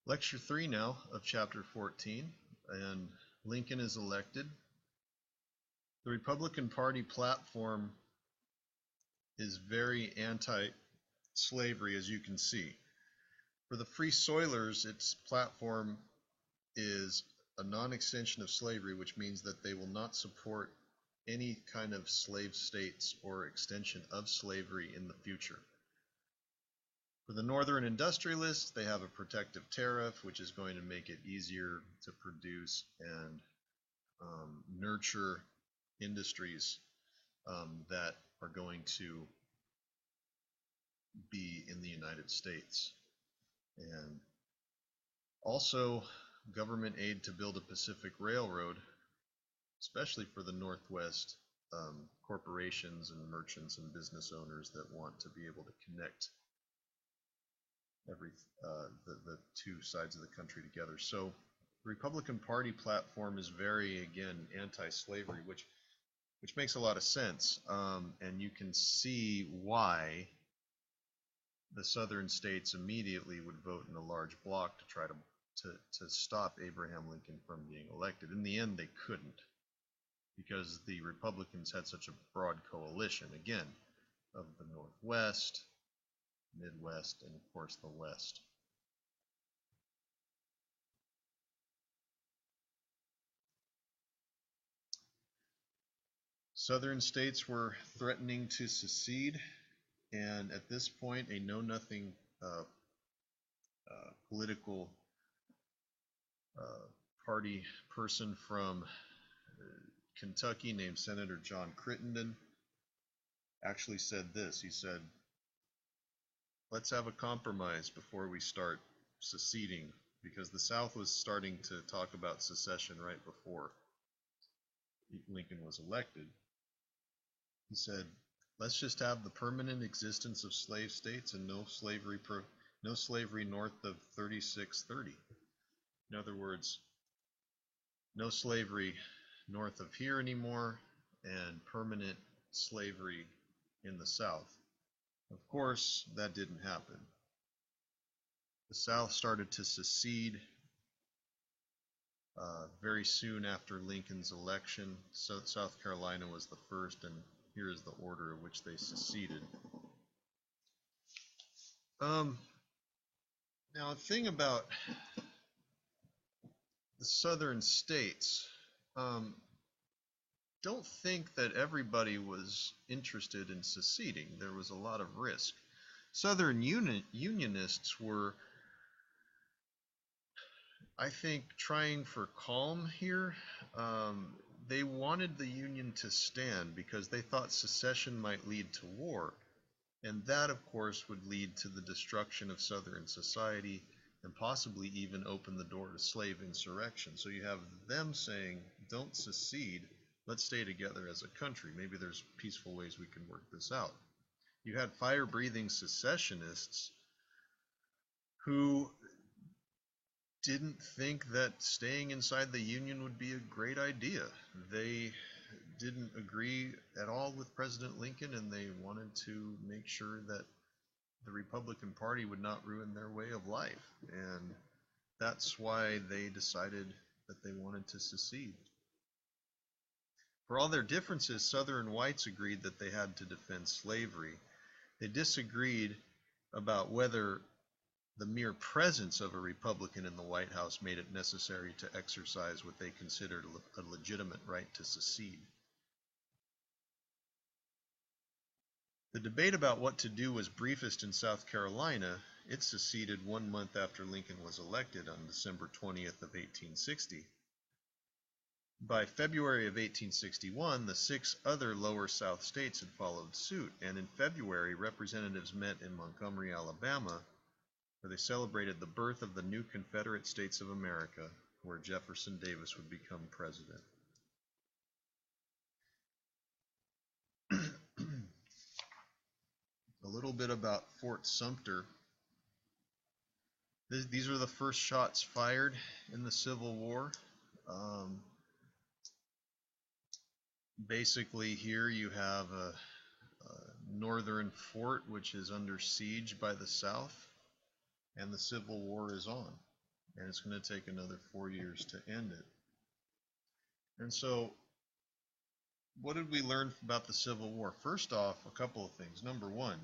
Lecture 3 now of Chapter 14, and Lincoln is elected. The Republican Party platform is very anti-slavery, as you can see. For the Free Soilers, its platform is a non-extension of slavery, which means that they will not support any kind of slave states or extension of slavery in the future. For the Northern Industrialists, they have a protective tariff, which is going to make it easier to produce and nurture industries that are going to be in the United States. And also government aid to build a Pacific Railroad, especially for the Northwest corporations and merchants and business owners that want to be able to connect the two sides of the country together. So the Republican Party platform is very, again, anti-slavery, which makes a lot of sense, and you can see why the southern states immediately would vote in a large bloc to try to stop Abraham Lincoln from being elected. In the end, they couldn't, because the Republicans had such a broad coalition, again, of the Northwest, Midwest, and of course the West. Southern states were threatening to secede, and at this point a know-nothing political party person from Kentucky named Senator John Crittenden actually said this. He said, "Let's have a compromise before we start seceding," because the South was starting to talk about secession right before Lincoln was elected. He said, "Let's just have the permanent existence of slave states and no slavery north of 3630. In other words, no slavery north of here anymore, and permanent slavery in the South." Of course, that didn't happen. The South started to secede very soon after Lincoln's election. So South Carolina was the first, and here is the order in which they seceded. Now, a thing about the southern states, don't think that everybody was interested in seceding. There was a lot of risk. Southern Unionists were, I think, trying for calm here. They wanted the Union to stand because they thought secession might lead to war. And that, of course, would lead to the destruction of Southern society and possibly even open the door to slave insurrection. So you have them saying, don't secede, let's stay together as a country. Maybe there's peaceful ways we can work this out. You had fire-breathing secessionists who didn't think that staying inside the Union would be a great idea. They didn't agree at all with President Lincoln, and they wanted to make sure that the Republican Party would not ruin their way of life. And that's why they decided that they wanted to secede. For all their differences, Southern whites agreed that they had to defend slavery. They disagreed about whether the mere presence of a Republican in the White House made it necessary to exercise what they considered a legitimate right to secede. The debate about what to do was briefest in South Carolina. It seceded 1 month after Lincoln was elected on December 20th of 1860. By February of 1861, the 6 other lower South states had followed suit, and in February, representatives met in Montgomery, Alabama, where they celebrated the birth of the new Confederate States of America, where Jefferson Davis would become president. A little bit about Fort Sumter. These are the first shots fired in the Civil War. Basically, here you have a northern fort which is under siege by the South, and the Civil War is on. and it's going to take another 4 years to end it. And so, what did we learn about the Civil War? First off, a couple of things. Number one,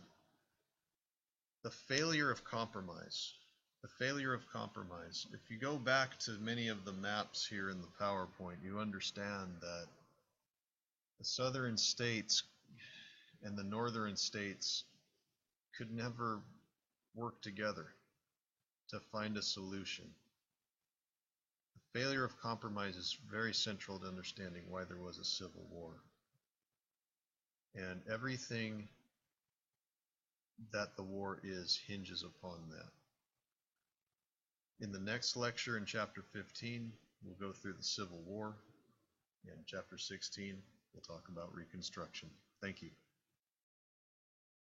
the failure of compromise. The failure of compromise. If you go back to many of the maps here in the PowerPoint, you understand that the southern states and the northern states could never work together to find a solution. The failure of compromise is very central to understanding why there was a civil war. And everything that the war is hinges upon that. In the next lecture, in chapter 15, we'll go through the Civil War. In chapter 16, we'll talk about Reconstruction. Thank you.